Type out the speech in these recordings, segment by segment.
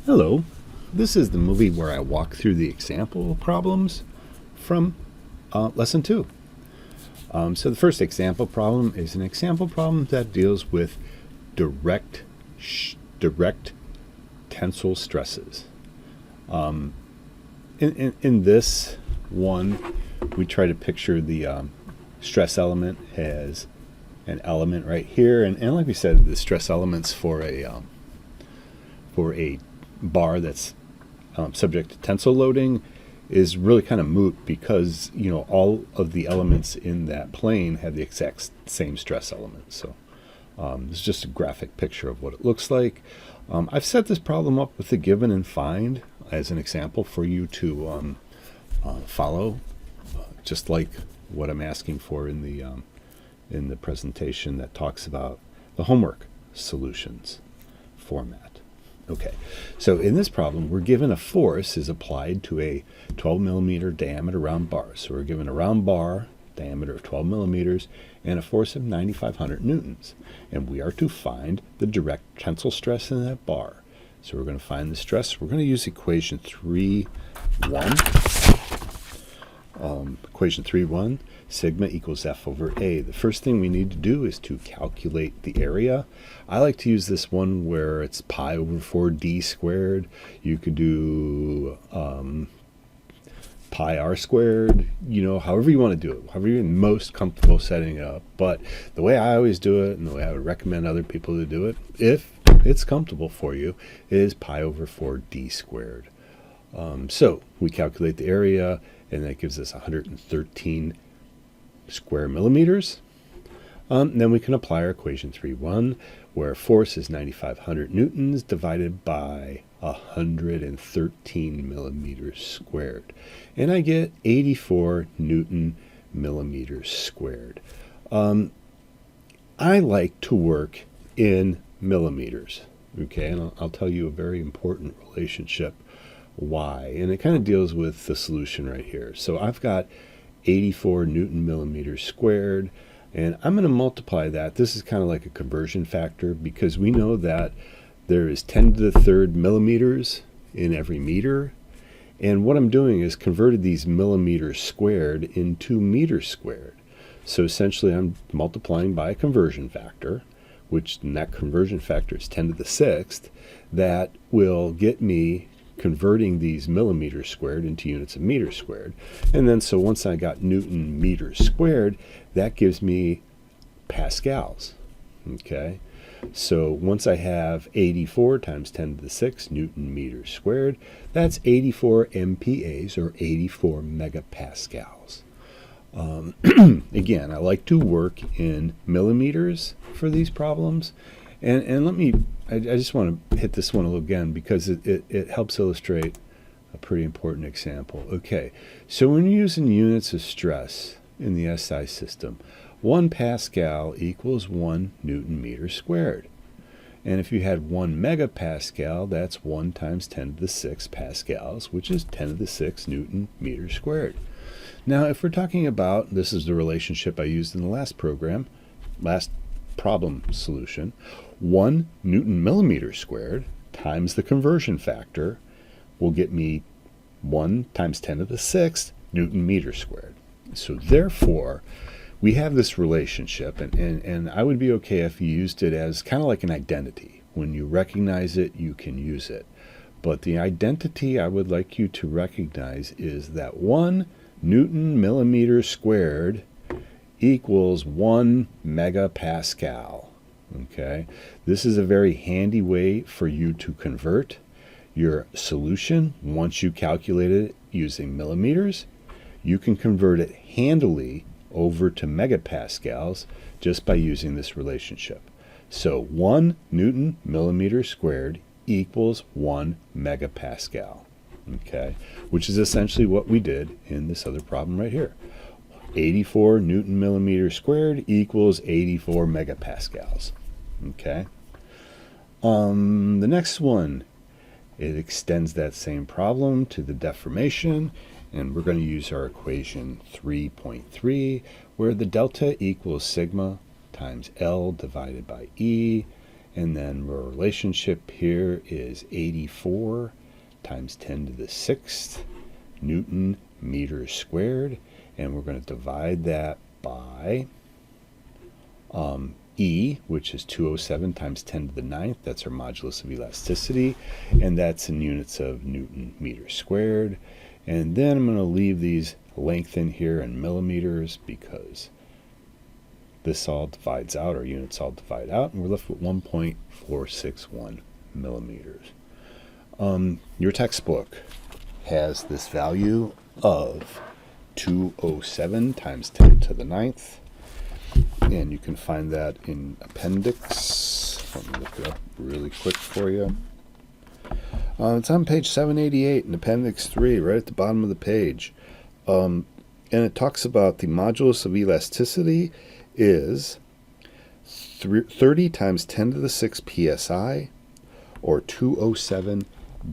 Hello, this is the movie where I walk through the example problems from lesson 2. So the first example problem is an example problem that deals with direct tensile stresses. In this one, we try to picture the stress element as an element right here, and like we said, the stress elements for a bar that's subject to tensile loading is really kind of moot because all of the elements in that plane have the exact same stress element. So this is just a graphic picture of what it looks like. I've set this problem up with the given and find as an example for you to follow, just like what I'm asking for in the presentation that talks about the homework solutions format. Okay, so in this problem, we're given a force is applied to a 12 millimeter diameter round bar. So we're given a round bar, diameter of 12 millimeters, and a force of 9,500 newtons. And we are to find the direct tensile stress in that bar. So we're going to find the stress. We're going to use equation 3.1. Equation 3.1, sigma equals F over A. The first thing we need to do is to calculate the area. I like to use this one where it's pi over 4d squared. You could do pi r squared, however you want to do it, however you're most comfortable setting it up. But the way I always do it, and the way I would recommend other people to do it, if it's comfortable for you, is pi over 4d squared. So we calculate the area, and that gives us 113 square millimeters. Then we can apply our equation 3.1, where force is 9,500 newtons divided by 113 millimeters squared. And I get 84 Newton millimeters squared. I like to work in millimeters, okay? And I'll tell you a very important relationship why. And it kind of deals with the solution right here. So I've got 84 Newton millimeters squared, and I'm going to multiply that. This is kind of like a conversion factor because we know that there is 10 to the third millimeters in every meter. And what I'm doing is converted these millimeters squared into meters squared. So essentially I'm multiplying by a conversion factor, which in that conversion factor is 10 to the sixth. That will get me converting these millimeters squared into units of meters squared. And then so once I got Newton meters squared, that gives me pascals. Okay, so once I have 84 times 10 to the 6 Newton meters squared, that's 84 MPAs, or 84 megapascals. Again, I like to work in millimeters for these problems. And I just want to hit this one a little again because it helps illustrate a pretty important example. Okay, so when you're using units of stress in the SI system, 1 Pascal equals 1 Newton meter squared. And if you had 1 megapascal, that's 1 times 10 to the 6 pascals, which is 10 to the 6 Newton meter squared. Now, if we're talking about, this is the relationship I used in the last problem solution, 1 Newton millimeter squared times the conversion factor will get me 1 times 10 to the 6th Newton meter squared. So therefore, we have this relationship, and I would be okay if you used it as kind of like an identity. When you recognize it, you can use it. But the identity I would like you to recognize is that 1 Newton millimeter squared equals 1 megapascal. Okay, this is a very handy way for you to convert your solution. Once you calculate it using millimeters, you can convert it handily over to megapascals just by using this relationship. So 1 Newton millimeter squared equals 1 megapascal. Okay, which is essentially what we did in this other problem right here. 84 Newton millimeter squared equals 84 megapascals. Okay. The next one, it extends that same problem to the deformation, and we're going to use our equation 3.3, where the delta equals sigma times L divided by E, And then our relationship here is 84 times 10 to the 6th Newton meters squared. And we're going to divide that by E, which is 207 times 10 to the 9th. That's our modulus of elasticity. And that's in units of Newton meters squared. And then I'm going to leave these length in here in millimeters because this all divides out, our units all divide out, and we're left with 1.461 millimeters. Your textbook has this value of 207 times 10 to the 9th, and you can find that in appendix. Let me look it up really quick for you. It's on page 788 in appendix 3, right at the bottom of the page. And it talks about the modulus of elasticity is 30 times 10 to the 6 psi, or 207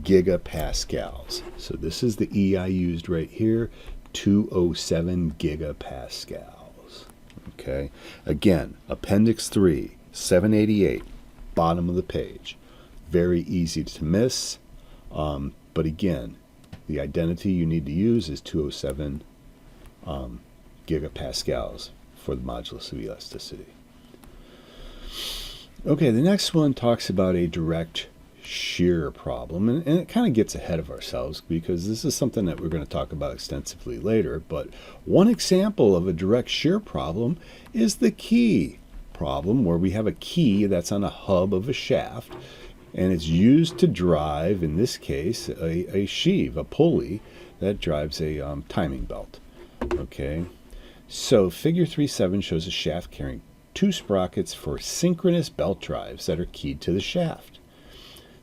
gigapascals. So this is the E I used right here, 207 gigapascals. Okay, again, appendix 3, 788, bottom of the page. Very easy to miss, but again, the identity you need to use is 207 gigapascals for the modulus of elasticity. Okay, the next one talks about a direct shear problem, and it kind of gets ahead of ourselves because this is something that we're going to talk about extensively later, but one example of a direct shear problem is the key problem, where we have a key that's on a hub of a shaft, and it's used to drive, in this case, a sheave, a pulley that drives a timing belt. Okay, so figure 3.7 shows a shaft carrying 2 sprockets for synchronous belt drives that are keyed to the shaft.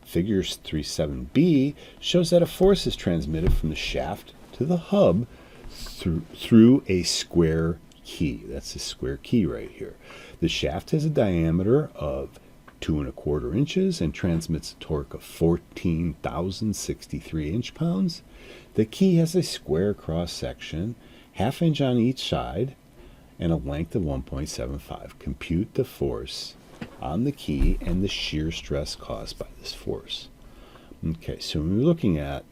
Figure 3.7b shows that a force is transmitted from the shaft to the hub through a square key. That's a square key right here. The shaft has a diameter of 2¼ inches and transmits a torque of 14,063 inch-pounds. The key has a square cross-section, ½ inch on each side, and a length of 1.75. Compute the force on the key and the shear stress caused by this force. Okay, so when we're looking at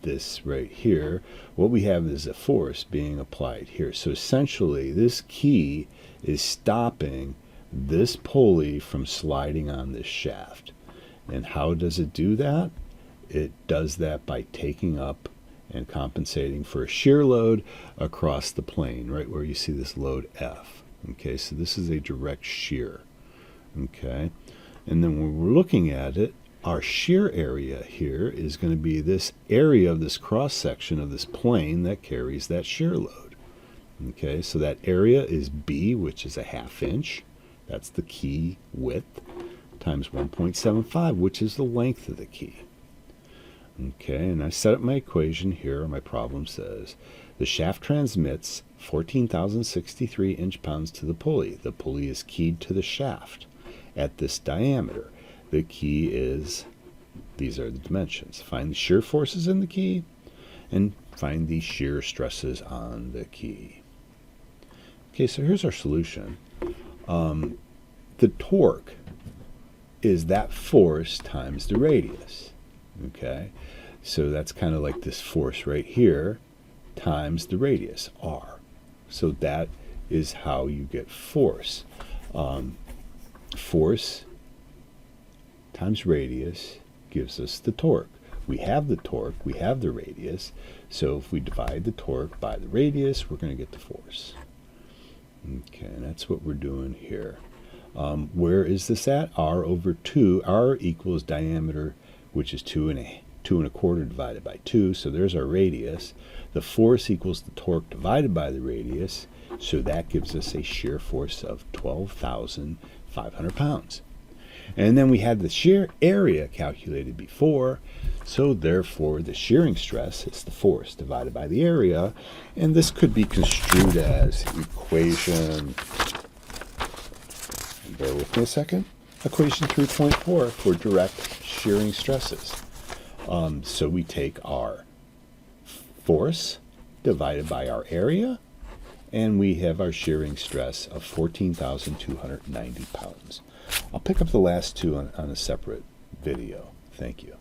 this right here, what we have is a force being applied here. So essentially, this key is stopping this pulley from sliding on this shaft. And how does it do that? It does that by taking up and compensating for a shear load across the plane, right where you see this load F. Okay, so this is a direct shear. Okay, and then when we're looking at it, our shear area here is going to be this area of this cross section of this plane that carries that shear load. Okay, so that area is B, which is a ½ inch. That's the key width, times 1.75, which is the length of the key. Okay, and I set up my equation here. My problem says the shaft transmits 14,063 inch-pounds to the pulley. The pulley is keyed to the shaft at this diameter. The key is, these are the dimensions. Find the shear forces in the key and find the shear stresses on the key. Okay, so here's our solution. The torque is that force times the radius. Okay, so that's kind of like this force right here times the radius, r. So that is how you get force. Force times radius gives us the torque. We have the torque, we have the radius, so if we divide the torque by the radius, we're going to get the force. Okay, and that's what we're doing here. Where is this at? R over 2. R equals diameter, which is 2¼ divided by 2, so there's our radius. The force equals the torque divided by the radius, so that gives us a shear force of 12,500 pounds. And then we had the shear area calculated before, so therefore the shearing stress is the force divided by the area, and this could be construed as equation, bear with me a second, equation 3.4 for direct shearing stresses. So we take our force divided by our area, and we have our shearing stress of 14,290 pounds. I'll pick up the last two on a separate video. Thank you.